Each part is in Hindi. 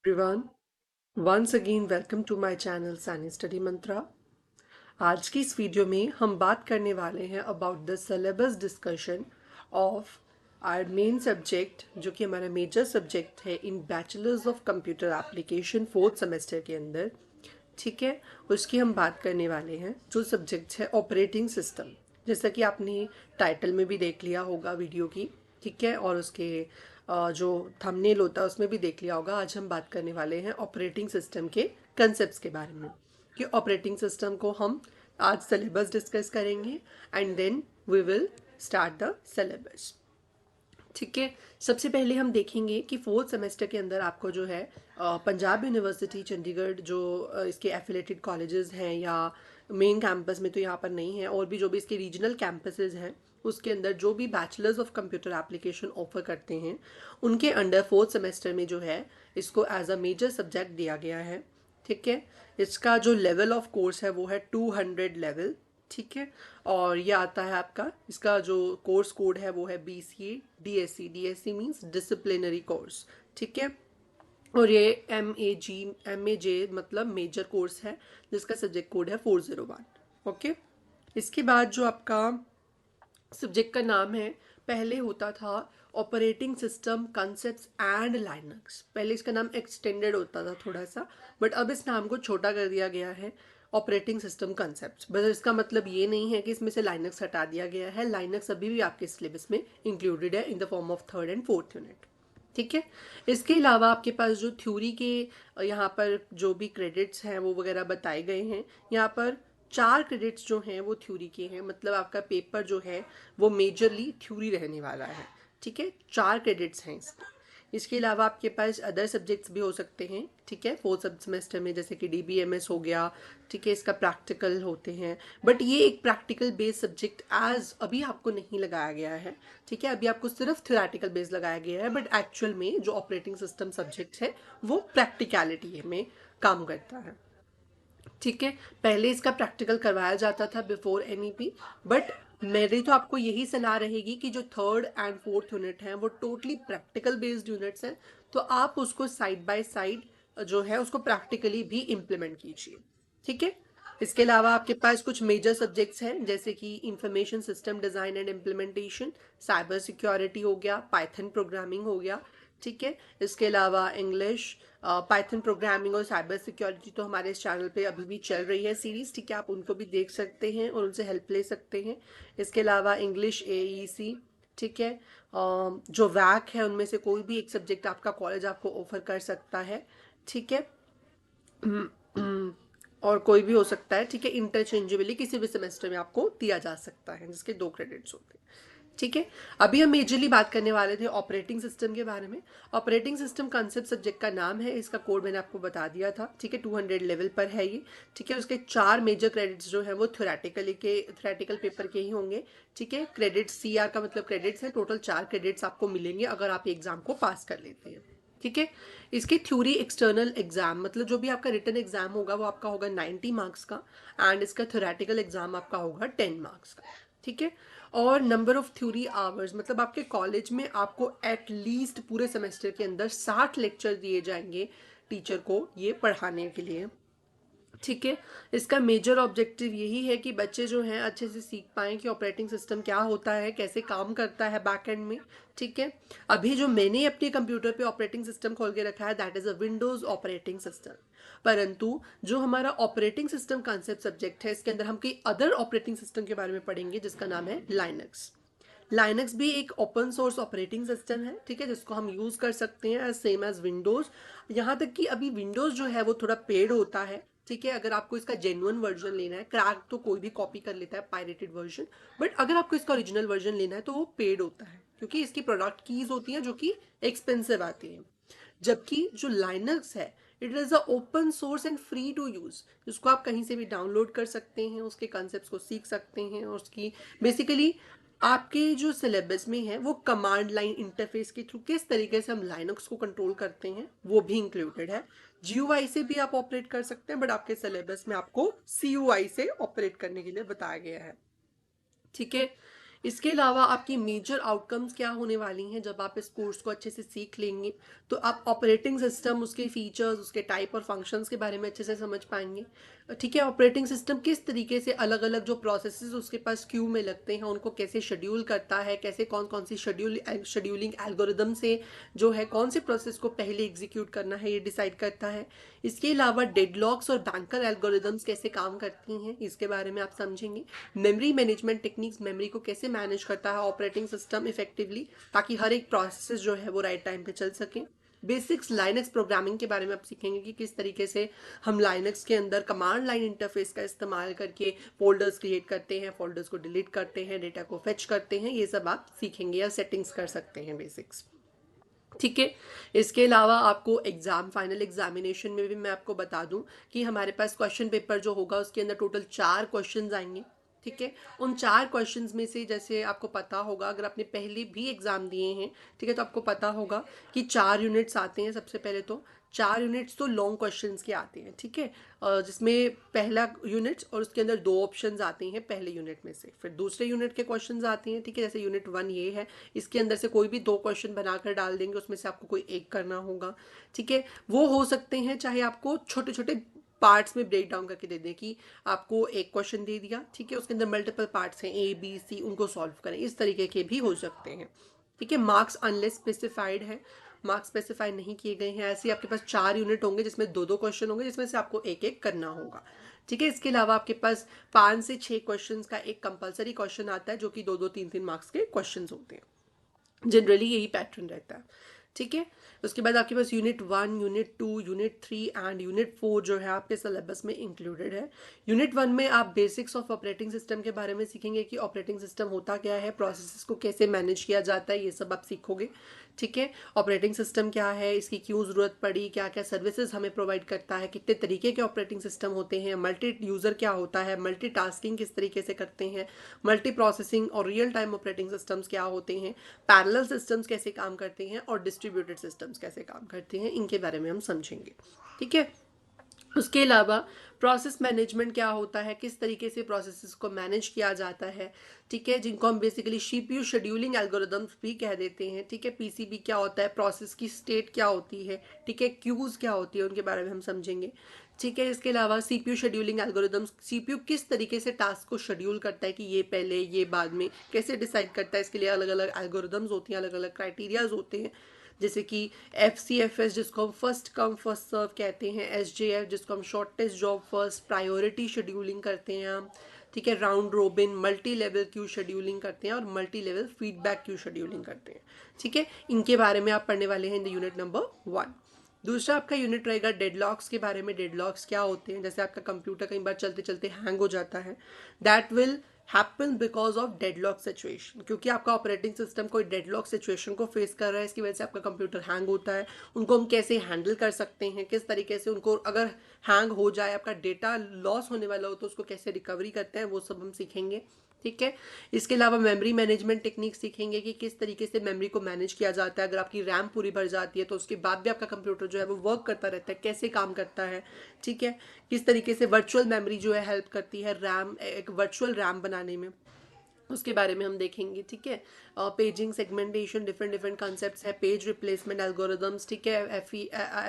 Everyone, once again welcome to my channel Saini study mantra. आज की इस वीडियो में हम बात करने वाले हैं about the syllabus discussion of our main subject, जो कि हमारा मेजर सब्जेक्ट है in bachelors of computer application fourth semester के अंदर। ठीक है, उसकी हम बात करने वाले हैं। जो सब्जेक्ट है ऑपरेटिंग सिस्टम, जैसा कि आपने टाइटल में भी देख लिया होगा वीडियो की। ठीक है, और उसके जो थंबनेल होता है उसमें भी देख लिया होगा। आज हम बात करने वाले हैं ऑपरेटिंग सिस्टम के कंसेप्ट्स के बारे में, कि ऑपरेटिंग सिस्टम को हम आज सिलेबस डिस्कस करेंगे and then we will start the syllabus. ठीक है, सबसे पहले हम देखेंगे कि फोर्थ सेमेस्टर के अंदर आपको जो है पंजाब यूनिवर्सिटी चंडीगढ़, जो इसके एफिलेटेड कॉलेजेस हैं, या मेन कैंपस में तो यहाँ पर नहीं है, और भी जो भी इसके रीजनल कैंपसेस हैं उसके अंदर जो भी bachelors of computer application offer करते हैं, उनके अंडर फोर्थ सेमेस्टर में जो है इसको एज अ मेजर सब्जेक्ट दिया गया है। ठीक है, इसका जो लेवल ऑफ कोर्स है वो है 200 लेवल। ठीक है, और ये आता है आपका, इसका जो कोर्स कोड है वो है BCA DSC। DSC means disciplinary course. ठीक है, और ये MAJ मतलब मेजर कोर्स है, जिसका सब्जेक्ट कोड है 401। ओके, इसके बाद जो आपका सब्जेक्ट का नाम है, पहले होता था operating system concepts and Linux. पहले इसका नाम एक्सटेंडेड होता था थोड़ा सा, बट अब इस नाम को छोटा कर दिया गया है, ऑपरेटिंग सिस्टम कंसेप्ट्स। बस इसका मतलब ये नहीं है कि इसमें से लाइनक्स हटा दिया गया है। लाइनक्स अभी भी आपके सिलेबस में इंक्लूडेड है in the form of third and fourth unit. ठीक है, इसके अलावा आपके पास जो थ्योरी के यहाँ पर जो भी क्रेडिट्स हैं वो वगैरह बताए गए हैं। यहाँ पर 4 क्रेडिट्स जो हैं वो थ्योरी के हैं, मतलब आपका पेपर जो है वो मेजरली थ्योरी रहने वाला है। ठीक है, 4 क्रेडिट्स हैं इसके। इसके अलावा आपके पास अदर सब्जेक्ट्स भी हो सकते हैं। ठीक है, फोर्थ सब सेमेस्टर में, जैसे कि DBMS हो गया। ठीक है, इसका प्रैक्टिकल होते हैं, बट ये एक प्रैक्टिकल बेस्ड सब्जेक्ट एज अभी आपको नहीं लगाया गया है। ठीक है, अभी आपको सिर्फ थ्योरेटिकल बेस लगाया गया है, बट एक्चुअल में जो ऑपरेटिंग सिस्टम सब्जेक्ट है वो प्रैक्टिकलिटी में काम करता है। ठीक है, पहले इसका प्रैक्टिकल करवाया जाता था बिफोर NEP, बट मेरी तो आपको यही सलाह रहेगी कि जो थर्ड एंड फोर्थ यूनिट हैं वो टोटली प्रैक्टिकल बेस्ड यूनिट्स हैं, तो आप उसको साइड बाय साइड जो है उसको प्रैक्टिकली भी इम्प्लीमेंट कीजिए। ठीक है, इसके अलावा आपके पास कुछ मेजर सब्जेक्ट्स हैं, जैसे कि information system design and implementation, cyber security हो गया, पाइथन प्रोग्रामिंग हो गया। ठीक है, इसके अलावा इंग्लिश, पाइथन प्रोग्रामिंग और साइबर सिक्योरिटी तो हमारे इस चैनल पे अभी भी चल रही है सीरीज। ठीक है, आप उनको भी देख सकते हैं और उनसे हेल्प ले सकते हैं। इसके अलावा इंग्लिश AEC। ठीक है, जो वैक है उनमें से कोई भी एक सब्जेक्ट आपका कॉलेज आपको ऑफर कर सकता है। ठीक है, और कोई भी हो सकता है। ठीक है, इंटरचेंजेबली किसी भी सेमेस्टर में आपको दिया जा सकता है, जिसके 2 क्रेडिट्स होते हैं। ठीक है, अभी हम मेजरली बात करने वाले थे ऑपरेटिंग सिस्टम के बारे में। ऑपरेटिंग सिस्टम कंसेप्ट सब्जेक्ट का नाम है, इसका कोड मैंने आपको बता दिया था। ठीक है, 200 लेवल पर है ये। ठीक है, उसके 4 मेजर क्रेडिट्स जो है वो थ्योरेटिकल पेपर के ही होंगे। ठीक है, क्रेडिट्स CR का मतलब क्रेडिट्स है, टोटल 4 क्रेडिट्स आपको मिलेंगे अगर आप एग्जाम को पास कर लेते हैं। ठीक है, इसकी थ्योरी एक्सटर्नल एग्जाम, मतलब जो भी आपका रिटन एग्जाम होगा वो आपका होगा 90 मार्क्स का, एंड इसका थ्योरेटिकल एग्जाम आपका होगा 10 मार्क्स का। ठीक है, और नंबर ऑफ थ्योरी आवर्स, मतलब आपके कॉलेज में आपको एटलीस्ट पूरे सेमेस्टर के अंदर 60 लेक्चर दिए जाएंगे टीचर को ये पढ़ाने के लिए। ठीक है, इसका मेजर ऑब्जेक्टिव यही है कि बच्चे जो हैं अच्छे से सीख पाएँ कि ऑपरेटिंग सिस्टम क्या होता है, कैसे काम करता है बैक एंड में। ठीक है, अभी जो मैंने अपने कंप्यूटर पे ऑपरेटिंग सिस्टम खोल के रखा है that is a Windows operating system, परंतु जो हमारा ऑपरेटिंग सिस्टम कॉन्सेप्ट सब्जेक्ट है इसके अंदर हम कई अदर ऑपरेटिंग सिस्टम के बारे में पढ़ेंगे, जिसका नाम है लाइनक्स। लाइनक्स भी एक ओपन सोर्स ऑपरेटिंग सिस्टम है। ठीक है, जिसको हम यूज़ कर सकते हैं सेम एज विंडोज़। यहाँ तक कि अभी विंडोज़ जो है वो थोड़ा पेड होता है। ठीक है, अगर आपको इसका जेन्युइन वर्जन लेना है, क्रैक तो कोई भी कॉपी कर लेता है, पायरेटेड वर्जन, बट अगर आपको इसका ओरिजिनल वर्जन लेना है तो वो पेड होता है, क्योंकि इसकी प्रोडक्ट कीज होती हैं जो कि एक्सपेंसिव आती हैं। जबकि जो लाइनक्स है, it is a open source and free to use, जिसको आप कहीं से भी डाउनलोड कर सकते हैं, उसके कॉन्सेप्ट्स को सीख सकते हैं, और उसकी बेसिकली आपके जो सिलेबस में है वो कमांड लाइन इंटरफेस के थ्रू किस तरीके से हम लाइनक्स को कंट्रोल करते हैं वो भी इंक्लूडेड है। GUI से भी आप ऑपरेट कर सकते हैं, बट आपके सिलेबस में आपको CUI से ऑपरेट करने के लिए बताया गया है। ठीक है, इसके अलावा आपकी मेजर आउटकम्स क्या होने वाली हैं जब आप इस कोर्स को अच्छे से सीख लेंगे, तो आप ऑपरेटिंग सिस्टम, उसके फीचर्स, उसके टाइप और फंक्शंस के बारे में अच्छे से समझ पाएंगे। ठीक है, ऑपरेटिंग सिस्टम किस तरीके से अलग अलग जो प्रोसेसेस उसके पास क्यू में लगते हैं उनको कैसे शेड्यूल करता है, कैसे कौन कौन सी शेड्यूलिंग एल्गोरिदम से जो है कौन से प्रोसेस को पहले एग्जीक्यूट करना है ये डिसाइड करता है। इसके अलावा डेडलॉक्स और बैंकर एल्गोरिदम्स कैसे काम करती हैं इसके बारे में आप समझेंगे। मेमोरी मैनेजमेंट टेक्निक्स, मेमोरी को कैसे मैनेज करता है ऑपरेटिंग सिस्टम इफेक्टिवली, ताकि हर एक प्रोसेस जो है वो राइट टाइम पे चल सके। बेसिक्स लाइनक्स प्रोग्रामिंग के बारे में आप सीखेंगे कि किस तरीके से हम लाइनक्स के अंदर कमांड लाइन इंटरफेस का इस्तेमाल करके फोल्डर्स क्रिएट करते हैं, फोल्डर्स को डिलीट करते हैं, डेटा को फेच करते हैं, ये सब आप सीखेंगे या सेटिंग्स कर सकते हैं बेसिक्स। ठीक है, इसके अलावा आपको एग्जाम, फाइनल एग्जामिनेशन में भी मैं आपको बता दूं कि हमारे पास क्वेश्चन पेपर जो होगा उसके अंदर टोटल 4 क्वेश्चंस आएंगे। ठीक है, उन 4 क्वेश्चंस में से जैसे आपको पता होगा, अगर आपने पहले भी एग्जाम दिए हैं, ठीक है, तो आपको पता होगा कि 4 यूनिट्स आते हैं। सबसे पहले तो 4 यूनिट्स तो लॉन्ग क्वेश्चंस के आते हैं। ठीक है, जिसमें पहला यूनिट और उसके अंदर 2 ऑप्शंस आते हैं पहले यूनिट में से, फिर दूसरे यूनिट के क्वेश्चंस आते हैं। ठीक है, जैसे यूनिट 1 ये है, इसके अंदर से कोई भी 2 क्वेश्चन बनाकर डाल देंगे, उसमें से आपको कोई एक करना होगा। ठीक है, वो हो सकते हैं चाहे आपको छोटे छोटे पार्ट्स में ब्रेक डाउन करके दे दें कि आपको एक क्वेश्चन दे दिया, ठीक है, उसके अंदर मल्टीपल पार्ट्स हैं A B C, उनको सॉल्व करें, इस तरीके के भी हो सकते हैं। ठीक है, मार्क्स अनलेस स्पेसिफाइड है, मार्क्स स्पेसिफाई नहीं किए गए हैं। ऐसे आपके पास 4 यूनिट होंगे जिसमें 2 2 क्वेश्चन होंगे, जिसमें से आपको एक एक करना होगा। ठीक है, इसके अलावा आपके पास 5 से 6 क्वेश्चंस का एक कंपलसरी क्वेश्चन आता है जो कि 2 2 3 3 मार्क्स के क्वेश्चंस होते हैं। जनरली यही पैटर्न रहता है। ठीक है, उसके बाद आपके पास unit 1, unit 2, unit 3 and unit 4 जो है आपके सिलेबस में इंक्लूडेड है। यूनिट 1 में आप बेसिक्स ऑफ ऑपरेटिंग सिस्टम के बारे में सीखेंगे कि ऑपरेटिंग सिस्टम होता क्या है, प्रोसेसेस को कैसे मैनेज किया जाता है, ये सब आप सीखोगे। ठीक है, ऑपरेटिंग सिस्टम क्या है, इसकी क्यों ज़रूरत पड़ी, क्या क्या सर्विसेज हमें प्रोवाइड करता है, कितने तरीके के ऑपरेटिंग सिस्टम होते हैं, मल्टी यूज़र क्या होता है, मल्टी टास्किंग किस तरीके से करते हैं, मल्टी प्रोसेसिंग और रियल टाइम ऑपरेटिंग सिस्टम्स क्या होते हैं, पैरेलल सिस्टम्स कैसे काम करते हैं और डिस्ट्रीब्यूटेड सिस्टम्स कैसे काम करते हैं, इनके बारे में हम समझेंगे। ठीक है, उसके अलावा प्रोसेस मैनेजमेंट क्या होता है, किस तरीके से प्रोसेसेस को मैनेज किया जाता है। ठीक है, जिनको हम बेसिकली सीपीयू शेड्यूलिंग एल्गोरिदम्स भी कह देते हैं। ठीक है, पीसीबी क्या होता है, प्रोसेस की स्टेट क्या होती है, ठीक है, क्यूज क्या होती है, उनके बारे में हम समझेंगे। ठीक है, इसके अलावा सीपीयू शेड्यूलिंग एल्गोरिदम्स, सीपीयू किस तरीके से टास्क को शेड्यूल करता है कि ये पहले ये बाद में, कैसे डिसाइड करता है, इसके लिए अलग अलग एल्गोरिदम्स होती हैं, अलग अलग क्राइटेरियाज होते हैं। जैसे कि FCFS जिसको हम फर्स्ट कम फर्स्ट सर्व कहते हैं, SJF जिसको हम shortest job first priority scheduling करते हैं हम। ठीक है, round robin, multi level queue scheduling करते हैं और multi level feedback queue scheduling करते हैं। ठीक है, इनके बारे में आप पढ़ने वाले हैं इन द यूनिट नंबर 1। दूसरा आपका यूनिट रहेगा डेडलॉक्स के बारे में। डेडलॉक्स क्या होते हैं, जैसे आपका कंप्यूटर कई बार चलते चलते हैंग हो जाता है, that will happen because of deadlock situation, क्योंकि आपका ऑपरेटिंग सिस्टम कोई डेडलॉक सिचुएशन को फेस कर रहा है, इसकी वजह से आपका कंप्यूटर हैंग होता है। उनको हम कैसे हैंडल कर सकते हैं, किस तरीके से उनको, अगर हैंग हो जाए, आपका डेटा लॉस होने वाला हो तो उसको कैसे रिकवरी करते हैं, वो सब हम सीखेंगे। ठीक है, इसके अलावा मेमोरी मैनेजमेंट टेक्निक सीखेंगे कि किस तरीके से मेमोरी को मैनेज किया जाता है। अगर आपकी रैम पूरी भर जाती है तो उसके बाद भी आपका कंप्यूटर जो है वो वर्क करता रहता है, कैसे काम करता है। ठीक है, किस तरीके से वर्चुअल मेमोरी जो है हेल्प करती है रैम, एक वर्चुअल रैम बनाने में, उसके बारे में हम देखेंगे। ठीक है, paging, segmentation, different different concepts है, पेज रिप्लेसमेंट एल्गोरिदम्स, ठीक है,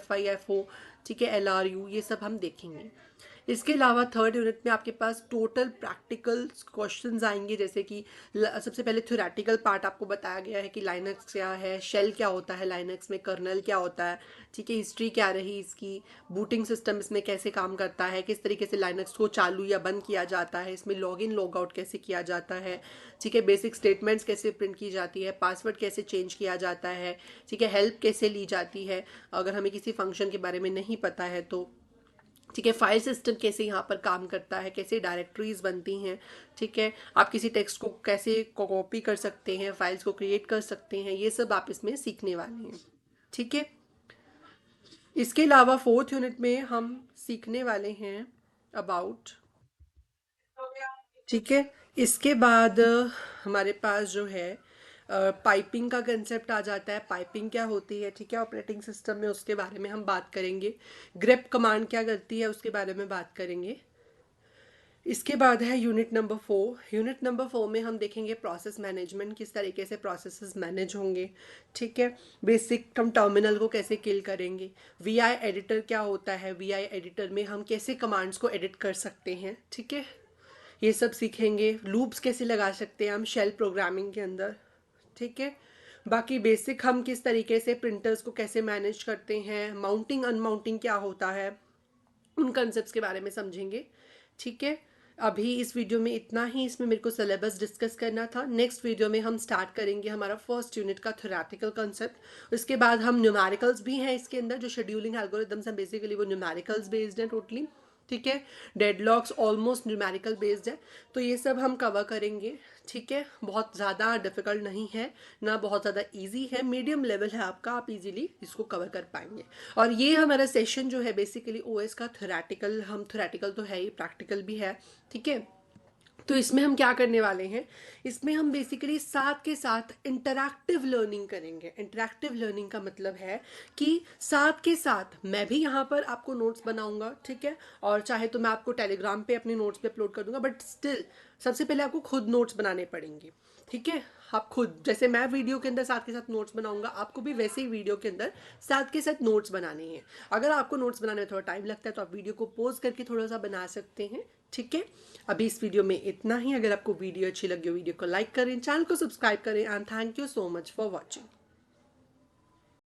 FIFO, ठीक है, LRU, ये सब हम देखेंगे। इसके अलावा थर्ड यूनिट में आपके पास टोटल प्रैक्टिकल क्वेश्चंस आएंगे, जैसे कि सबसे पहले थ्योरेटिकल पार्ट आपको बताया गया है कि लाइनक्स क्या है, शेल क्या होता है लाइनक्स में, कर्नल क्या होता है, ठीक है, हिस्ट्री क्या रही इसकी, बूटिंग सिस्टम इसमें कैसे काम करता है, किस तरीके से लाइनक्स को चालू या बंद किया जाता है, इसमें लॉग इन लॉग आउट कैसे किया जाता है। ठीक है, बेसिक स्टेटमेंट्स कैसे प्रिंट की जाती है, पासवर्ड कैसे चेंज किया जाता है। ठीक है, हेल्प कैसे ली जाती है अगर हमें किसी फंक्शन के बारे में नहीं पता है तो। ठीक है, फाइल सिस्टम कैसे यहाँ पर काम करता है, कैसे डायरेक्टरीज बनती हैं। ठीक है, आप किसी टेक्स्ट को कैसे कॉपी कर सकते हैं, फाइल्स को क्रिएट कर सकते हैं, ये सब आप इसमें सीखने वाले हैं। ठीक है, इसके अलावा फोर्थ यूनिट में हम सीखने वाले हैं अबाउट, ठीक है, इसके बाद हमारे पास जो है पाइपिंग का कंसेप्ट आ जाता है। पाइपिंग क्या होती है, ठीक है, ऑपरेटिंग सिस्टम में, उसके बारे में हम बात करेंगे। ग्रेप कमांड क्या करती है उसके बारे में बात करेंगे। इसके बाद है यूनिट नंबर 4। यूनिट नंबर 4 में हम देखेंगे प्रोसेस मैनेजमेंट, किस तरीके से प्रोसेसेस मैनेज होंगे। ठीक है, बेसिक हम टर्मिनल को कैसे किल करेंगे, वीआई एडिटर क्या होता है, वीआई एडिटर में हम कैसे कमांड्स को एडिट कर सकते हैं। ठीक है, ये सब सीखेंगे। लूप्स कैसे लगा सकते हैं हम शेल प्रोग्रामिंग के अंदर। ठीक है, बाकी बेसिक हम किस तरीके से प्रिंटर्स को कैसे मैनेज करते हैं, माउंटिंग अनमाउंटिंग क्या होता है, उन कंसेप्ट्स के बारे में समझेंगे। ठीक है, अभी इस वीडियो में इतना ही। इसमें मेरे को सिलेबस डिस्कस करना था। नेक्स्ट वीडियो में हम स्टार्ट करेंगे हमारा फर्स्ट यूनिट का थ्योरेटिकल कंसेप्ट। उसके बाद हम न्यूमेरिकल्स भी हैं इसके अंदर, जो शेड्यूलिंग एल्गोरिदम्स हैं बेसिकली वो न्यूमेरिकल्स बेस्ड हैं टोटली। ठीक है, डेडलॉक्स ऑलमोस्ट न्यूमेरिकल बेस्ड है, तो ये सब हम कवर करेंगे। ठीक है, बहुत ज़्यादा डिफिकल्ट नहीं है ना, बहुत ज़्यादा इजी है, मीडियम लेवल है आपका, आप इजीली इसको कवर कर पाएंगे। और ये हमारा सेशन जो है बेसिकली ओएस का थ्योरेटिकल, हम थ्योरेटिकल तो है ही, प्रैक्टिकल भी है। ठीक है, तो इसमें हम क्या करने वाले हैं, इसमें हम बेसिकली साथ के साथ इंटरैक्टिव लर्निंग करेंगे। इंटरैक्टिव लर्निंग का मतलब है कि साथ के साथ मैं भी यहाँ पर आपको नोट्स बनाऊंगा। ठीक है, और चाहे तो मैं आपको टेलीग्राम पे अपने नोट्स पे अपलोड कर दूंगा, बट स्टिल सबसे पहले आपको खुद नोट्स बनाने पड़ेंगे। ठीक है, आप खुद, जैसे मैं वीडियो के अंदर साथ के साथ नोट्स बनाऊंगा, आपको भी वैसे ही वीडियो के अंदर साथ के साथ नोट्स बनाने हैं। अगर आपको नोट्स बनाने में थोड़ा टाइम लगता है तो आप वीडियो को पॉज करके थोड़ा सा बना सकते हैं। ठीक है, अभी इस वीडियो में इतना ही। अगर आपको वीडियो अच्छी लगी हो, वीडियो को लाइक करें, चैनल को सब्सक्राइब करें, and thank you so much for watching.